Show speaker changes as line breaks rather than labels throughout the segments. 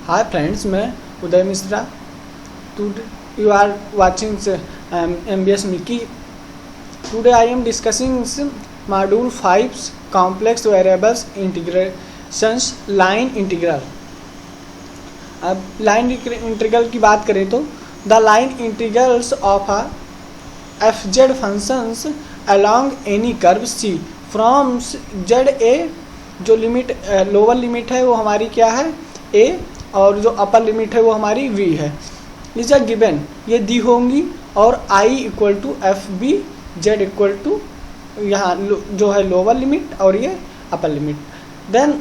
हाय friends, मैं Uday Mishra. You are watching MBS मिकी। Today I am discussing module 5 complex variables integrations line integral. अब line integral की बात करें तो the line integrals of a fz functions along any curve C from Z A. जो limit lower limit है वो हमारी क्या है a, और जो अपर लिमिट है वो हमारी v है। इज अ गिवन, ये दी होंगी, और i equal to f b, z equal to यहाँ जो है लोअर लिमिट और ये अपर लिमिट। देन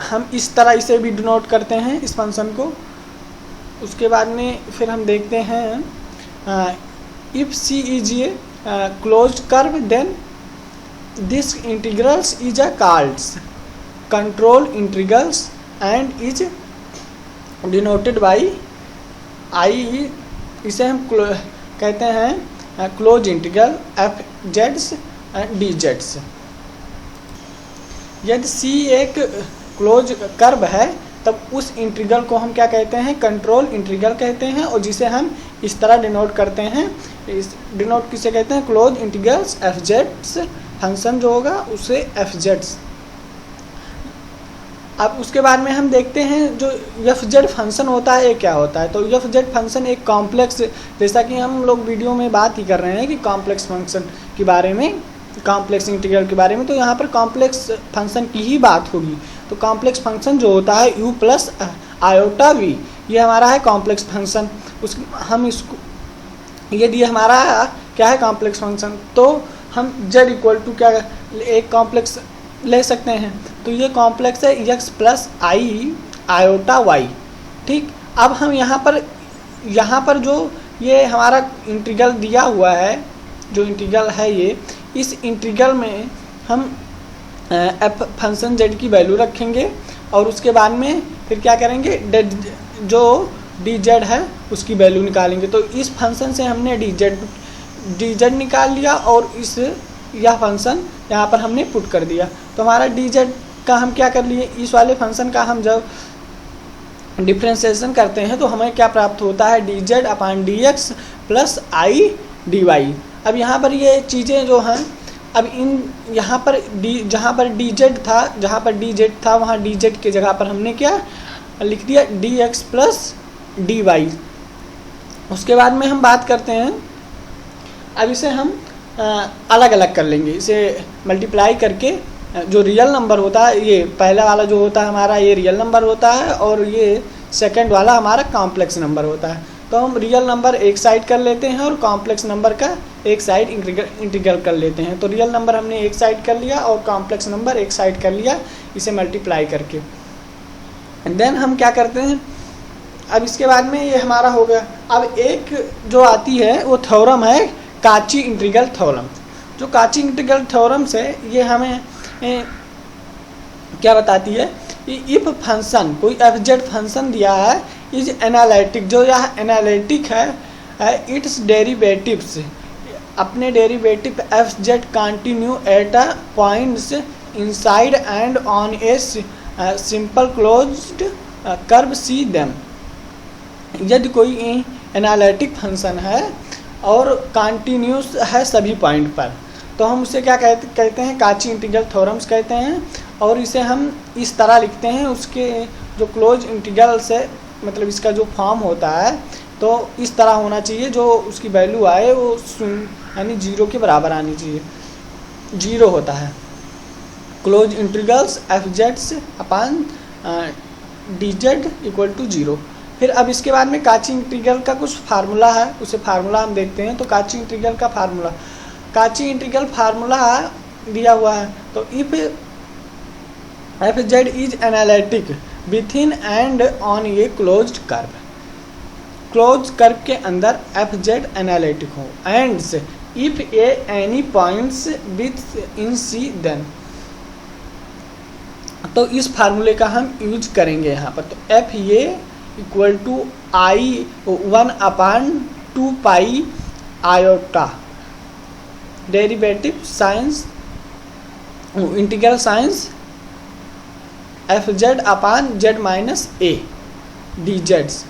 हम इस तरह इसे भी डिनोट करते हैं इस फंक्शन को। उसके बाद में फिर हम देखते हैं if C is a closed curve then this integrals is a called control integrals and is denoted by I. इसे हम कहते हैं close integral F Jades and D Jades. यदि सी एक क्लोज कर्व है तब उस इंटीग्रल को हम क्या कहते हैं, कंट्रोल इंटीग्रल कहते हैं, और जिसे हम इस तरह डिनोट करते हैं। इस डिनोट किसे कहते हैं, close integrals f Jades. Function जो होगा उसे एफ जेड्स। अब उसके बाद में हम देखते हैं जो एफ जेड फंक्शन होता है ये क्या होता है। तो एफ जेड फंक्शन एक कॉम्प्लेक्स, जैसा कि हम लोग वीडियो में बात ही कर रहे हैं कि कॉम्प्लेक्स फंक्शन के बारे में, कॉम्प्लेक्स इंटीग्रल के बारे में, तो यहाँ पर कॉम्प्लेक्स फंक्शन की ही बात होगी। तो कॉम्प्लेक्स फंक्शन जो होता है u प्लस आयोटा वी, ये हमारा है कॉम्प्लेक्स फंक्शन। उस हम इसको यदि हमारा क्या है कॉम्प्लेक्स फंक्शन, तो हम z इक्वल टू क्या एक कॉम्प्लेक्स ले सकते हैं। तो ये कॉम्प्लेक्स है x प्लस आई आयोटा y। ठीक, अब हम यहाँ पर जो ये हमारा इंटीग्रल दिया हुआ है, जो इंटीग्रल है ये, इस इंटीग्रल में हम एफ फंक्शन z की वैल्यू रखेंगे और उसके बाद में फिर क्या करेंगे, जो डी जेड है उसकी वैल्यू निकालेंगे। तो इस फंक्शन से हमने डी जेड निकाल लिया और यह फंक्शन यहाँ पर हमने पुट कर दिया। तो हमारा डी जेड का हम क्या कर लिए, इस वाले फंक्शन का हम जब डिफ्रेंशिएशन करते हैं तो हमें क्या प्राप्त होता है, d z upon d x plus i d y. अब यहाँ पर ये चीज़ें जो हैं, अब इन यहाँ पर जहाँ पर डी जेड था वहाँ डी जेड के जगह पर हमने क्या लिख दिया, d x plus d y. उसके बाद में हम बात करते हैं, अब इसे हम अलग अलग कर लेंगे। इसे मल्टीप्लाई करके जो रियल नंबर होता है, ये पहला वाला जो होता है हमारा ये रियल नंबर होता है, और ये सेकंड वाला हमारा कॉम्प्लेक्स नंबर होता है। तो हम रियल नंबर एक साइड कर लेते हैं और कॉम्प्लेक्स नंबर का एक साइड इंटीग्रल कर लेते हैं। तो रियल नंबर हमने एक साइड कर लिया और कॉम्प्लेक्स नंबर एक साइड कर लिया, इसे मल्टीप्लाई करके। देन हम क्या करते हैं, अब इसके बाद में ये हमारा हो गया। अब एक जो आती है वो थ्योरम है काची इंटीग्रल थ्योरम। जो काची इंटीग्रल थ्योरम से ये हमें क्या बताती है, इफ फंक्शन कोई एफ जेड फंक्शन दिया है इज एनालिटिक, जो यह एनालिटिक है इट्स डेरिवेटिव्स, अपने derivative F Z continue at a points inside and on a simple closed curve see them. यदि कोई एनालिटिक फंक्शन है और कंटिन्यूस है सभी पॉइंट पर, तो हम उसे क्या कहते हैं, काची इंटीग्रल थ्योरम्स कहते हैं। और इसे हम इस तरह लिखते हैं, उसके जो क्लोज इंटीग्रल से मतलब इसका जो फॉर्म होता है तो इस तरह होना चाहिए, जो उसकी वैल्यू आए वो यानी 0 के बराबर आनी चाहिए। 0 होता है क्लोज इंटीग्रल्स एफ जेड्स upon d z equal to 0। फिर अब इसके बाद में काची इंटीग्रल का कुछ फार्मूला है, उसे फार्मूला हम देखते हैं। तो काची इंटीग्रल का फार्मूला दिया हुआ है। तो if f z is analytic within and on a closed curve, close curve के अंदर एफ जेड एनालिटिक हो, ends if a any points within c then. तो इस फार्मूले का हम यूज करेंगे यहाँ पर। तो f a equal to i 1/2 pi iota, derivative science integral science f z upon z minus a d जेड्स।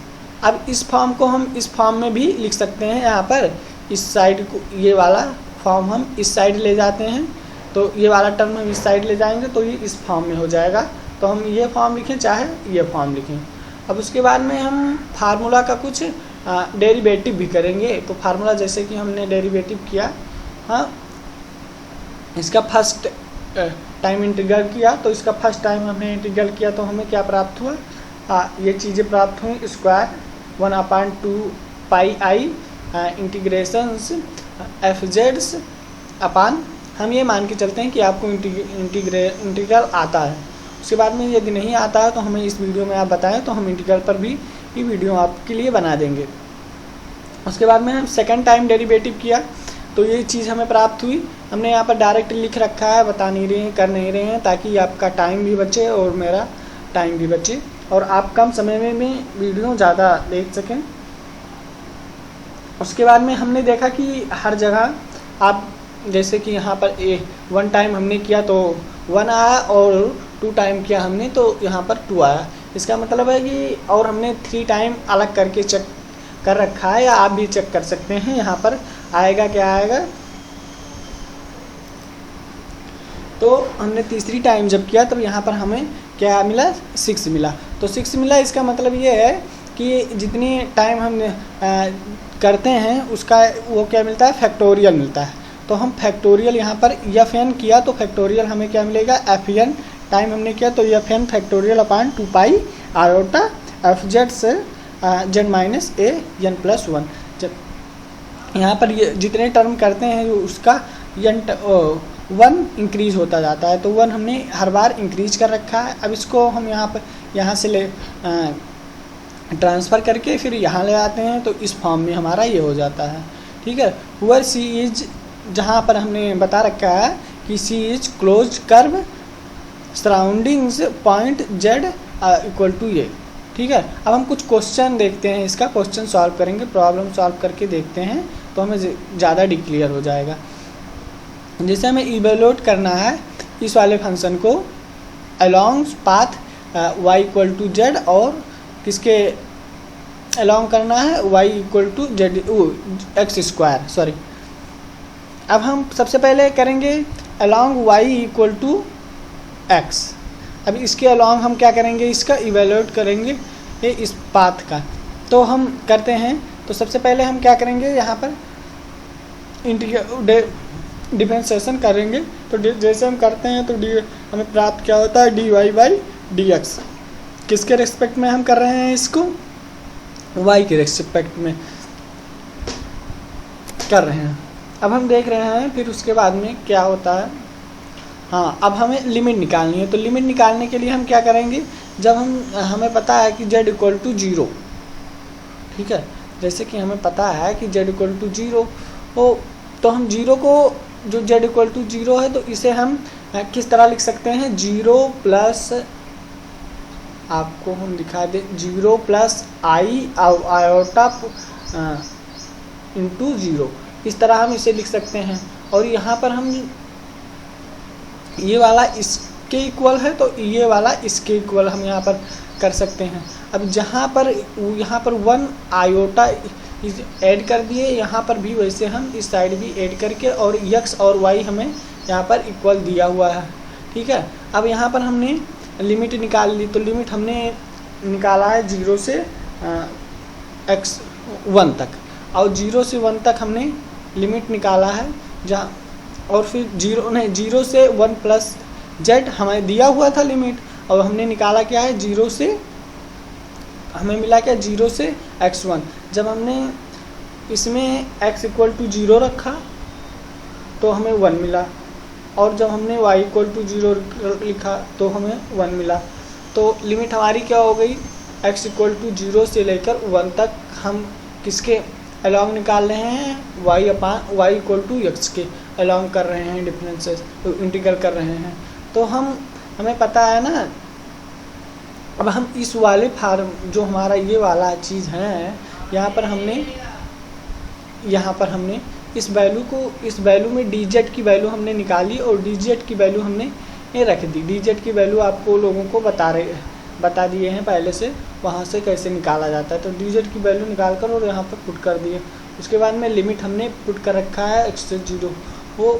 अब इस फॉर्म को हम इस फॉर्म में भी लिख सकते हैं। यहाँ पर इस साइड को, ये वाला फॉर्म हम इस साइड ले जाते हैं, तो ये वाला टर्म हम इस साइड ले जाएंगे तो ये इस फॉर्म में हो जाएगा। तो हम ये फॉर्म लिखें चाहे ये फॉर्म लिखें। अब उसके बाद में हम फार्मूला का कुछ डेरिवेटिव भी करेंगे। तो फार्मूला जैसे कि हमने डेरिवेटिव किया, हाँ, इसका फर्स्ट टाइम इंटीग्रल किया, तो इसका फर्स्ट टाइम हमने इंटीग्रल किया तो हमें क्या प्राप्त हुआ, ये चीज़ें प्राप्त हुई। स्क्वायर 1/2 पाई आई इंटीग्रेशंस एफ जेड्स अपान, हम ये मान के चलते हैं कि आपको इंटीग्रल आता है। उसके बाद में यदि नहीं आता है तो हमें इस वीडियो में आप बताएं तो हम इंटीग्रल पर भी ये वीडियो आपके लिए बना देंगे। उसके बाद में हम सेकंड टाइम डेरिवेटिव किया तो ये चीज़ हमें प्राप्त हुई। हमने यहाँ पर डायरेक्ट लिख रखा है, बता नहीं रहे हैं, कर नहीं रहे हैं, ताकि आपका टाइम भी बचे और मेरा टाइम भी बचे और आप कम समय में वीडियो ज़्यादा देख सकें। उसके बाद में हमने देखा कि हर जगह आप जैसे कि यहाँ पर 1 टाइम हमने किया तो 1 आया और 2 टाइम किया हमने तो यहाँ पर 2 आया। इसका मतलब है कि और हमने 3 टाइम अलग करके चेक कर रखा है, या आप भी चेक कर सकते हैं। यहाँ पर आएगा क्या आएगा, तो हमने तीसरी टाइम जब किया तब यहाँ पर हमें क्या मिला, 6 मिला। तो 6 मिला, इसका मतलब ये है कि जितनी टाइम हम करते हैं उसका वो क्या मिलता है, फैक्टोरियल मिलता है। तो हम फैक्टोरियल यहाँ पर एफ एन किया तो फैक्टोरियल हमें क्या मिलेगा, एफ एन टाइम हमने किया तो एफ एन फैक्टोरियल अपान 2 पाई आयोटा एफ जेड से Z minus A N plus 1। जब यहाँ पर ये जितने टर्म करते हैं उसका एन 1 इंक्रीज होता जाता है, तो 1 हमने हर बार इंक्रीज कर रखा है। अब इसको हम यहाँ से ले ट्रांसफ़र करके फिर यहाँ ले आते हैं तो इस फॉर्म में हमारा ये हो जाता है। ठीक है, वेयर सी इज, जहाँ पर हमने बता रखा है कि C is close curve surroundings point Z equal to A. ठीक है, अब हम कुछ क्वेश्चन देखते हैं, इसका क्वेश्चन सॉल्व करेंगे, प्रॉब्लम सॉल्व करके देखते हैं तो हमें ज़्यादा डिक्लियर हो जाएगा। जैसे हमें इवेल्यूएट करना है इस वाले फंक्शन को along path y equal to z और किसके अलोंग करना है, y equal to z x square, sorry. अब हम सबसे पहले करेंगे along y equal to x. अब इसके अलोंग हम क्या करेंगे, इसका इवेल्यूएट करेंगे इस पाथ का। तो हम करते हैं, तो सबसे पहले हम क्या करेंगे, यहाँ पर डिफरेंशिएशन करेंगे। तो जैसे हम करते हैं तो हमें प्राप्त क्या होता है, d y by d x. किसके रेस्पेक्ट में हम कर रहे हैं इसको, y के रेस्पेक्ट में कर रहे हैं। अब हम देख रहे हैं फिर उसके बाद में क्या होता है। हाँ, अब हमें लिमिट निकालनी है। तो लिमिट निकालने के लिए हम क्या करेंगे, जब हमें पता है कि z इक्वल टू 0, ठीक है, जैसे कि हमें पता है कि z इक्वल टू 0 हो, तो हम 0 को, जो z इक्वल टू 0 है तो इसे हम किस तरह लिख सकते हैं, 0 प्लस, आपको हम दिखा दें, 0 प्लस आई आयोटा इंटू 0, इस तरह हम इसे लिख सकते हैं। और यहाँ पर हम ये वाला इसके इक्वल है तो ये वाला इसके इक्वल हम यहाँ पर कर सकते हैं। अब यहाँ पर 1 आयोटा ऐड कर दिए, यहाँ पर भी वैसे हम इस साइड भी ऐड करके, और x और y हमें यहाँ पर इक्वल दिया हुआ है। ठीक है, अब यहाँ पर हमने लिमिट निकाल ली। तो लिमिट हमने निकाला है 0 से x 1 तक, और 0 से 1 तक हमने लिमिट निकाला है, जहाँ और फिर 0 से 1 प्लस z हमें दिया हुआ था लिमिट, और हमने निकाला क्या है, 0 से हमें मिला क्या, 0 से x1। जब हमने इसमें x इक्वल टू 0 रखा तो हमें 1 मिला, और जब हमने y इक्वल टू 0 लिखा तो हमें 1 मिला। तो लिमिट हमारी क्या हो गई, x इक्वल टू 0 से लेकर 1 तक हम किसके अलोंग निकाल रहे हैं, y इक्वल टू x के अलोंग कर रहे हैं, डिफरेंसेस तो इंटीग्रल कर रहे हैं। तो हमें पता है ना। अब हम इस वाले फार्म, जो हमारा ये वाला चीज़ है, यहाँ पर हमने इस वैल्यू में dz की वैल्यू हमने निकाली, और dz की वैल्यू हमने हमने रख दी। dz की वैल्यू आपको लोगों को बता दिए हैं पहले से, वहाँ से कैसे निकाला जाता है। तो dz की वैल्यू निकाल कर और यहाँ पर पुट कर दिए। उसके बाद में लिमिट हमने पुट कर रखा है x से 0 वो।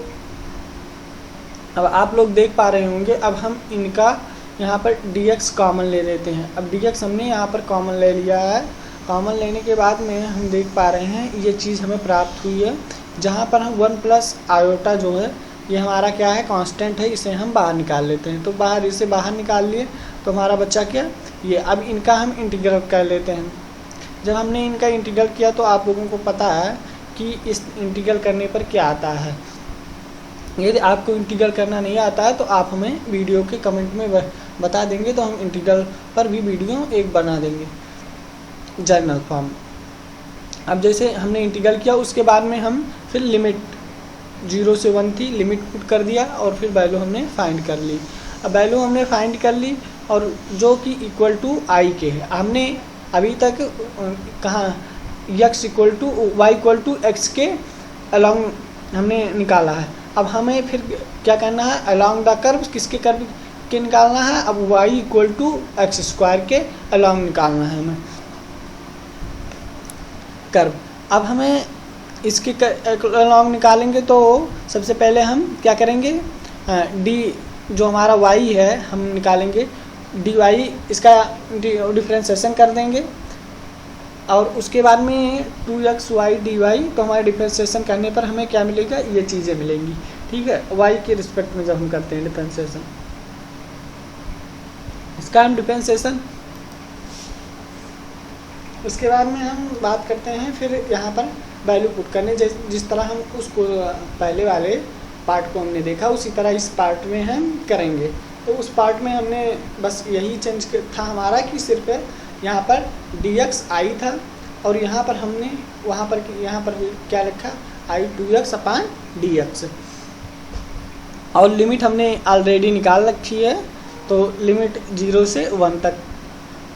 अब आप लोग देख पा रहे होंगे, अब हम इनका यहाँ पर dx कॉमन ले लेते हैं। अब dx हमने यहाँ पर कॉमन ले लिया है। कॉमन लेने के बाद में हम देख पा रहे हैं ये चीज़ हमें प्राप्त हुई है, जहाँ पर हम 1 प्लस आयोटा जो है ये हमारा क्या है, कांस्टेंट है, इसे हम बाहर निकाल लेते हैं। तो इसे बाहर निकाल लिए तो हमारा बच्चा क्या ये। अब इनका हम इंटीग्रल कर लेते हैं। जब हमने इनका इंटीग्रल किया तो आप लोगों को पता है कि इस इंटीग्रल करने पर क्या आता है। यदि आपको इंटीग्रल करना नहीं आता है तो आप हमें वीडियो के कमेंट में बता देंगे, तो हम इंटीग्रल पर भी वीडियो एक बना देंगे जनरल फॉर्म। अब जैसे हमने इंटीग्रल किया उसके बाद में हम फिर लिमिट 0 से 1 थी, लिमिट पुट कर दिया और फिर वैल्यू हमने फाइंड कर ली। अब वैल्यू हमने फाइंड कर ली और जो कि इक्वल टू आई के है। हमने अभी तक कहाँ x equal to y equal to x के अलॉन्ग हमने निकाला है। अब हमें फिर क्या करना है, अलॉन्ग द कर्व किसके कर्व के निकालना है। अब y equal to x square के अलॉन्ग निकालना है हमें कर्व। अब हमें इसके अलॉन्ग निकालेंगे तो सबसे पहले हम क्या करेंगे, d जो हमारा y है हम निकालेंगे dy, इसका डिफ्रेंशिएशन कर देंगे और उसके बाद में 2xy dy। तो हमारे डिफ्रेंशिएशन करने पर हमें क्या मिलेगा, ये चीज़ें मिलेंगी। ठीक है, y के रिस्पेक्ट में जब हम करते हैं डिफ्रेंशिएशन, इसका हम डिफ्रेंशिएशन। उसके बाद में हम बात करते हैं फिर यहाँ पर वैल्यू पुट करने। जिस तरह हम उसको पहले वाले पार्ट को हमने देखा उसी तरह इस पार्ट में हम करेंगे। तो उस पार्ट में हमने बस यही चेंज था हमारा कि सिर्फ यहाँ पर dx i था और यहाँ पर हमने यहाँ पर क्या रखा, i 2x अपॉन dx। और लिमिट हमने ऑलरेडी निकाल रखी है, तो लिमिट 0 से 1 तक।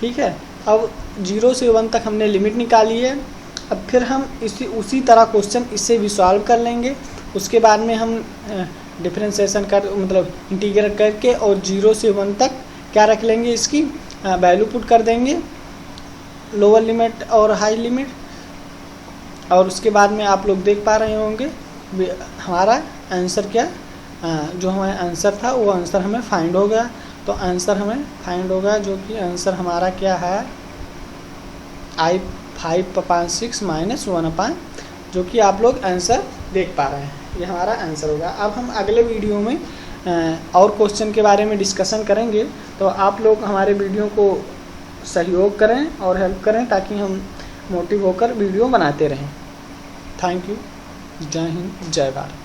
ठीक है, अब 0 से 1 तक हमने लिमिट निकाली है। अब फिर हम उसी तरह क्वेश्चन इससे भी सॉल्व कर लेंगे। उसके बाद में हम डिफरेंशिएशन मतलब इंटीग्रल करके और 0 से 1 तक क्या रख लेंगे, इसकी वैल्यू पुट कर देंगे, लोअर लिमिट और हाई लिमिट। और उसके बाद में आप लोग देख पा रहे होंगे हमारा आंसर क्या, जो हमारा आंसर था वो आंसर हमें फाइंड हो गया। तो आंसर हमें फाइंड होगा जो कि आंसर हमारा क्या है, I 5/6 माइनस 1/, जो कि आप लोग आंसर देख पा रहे हैं, ये हमारा आंसर होगा। अब हम अगले वीडियो में और क्वेश्चन के बारे में डिस्कशन करेंगे। तो आप लोग हमारे वीडियो को सहयोग करें और हेल्प करें ताकि हम मोटिव होकर वीडियो बनाते रहें। Thank you. जय हिंद, जय भारत।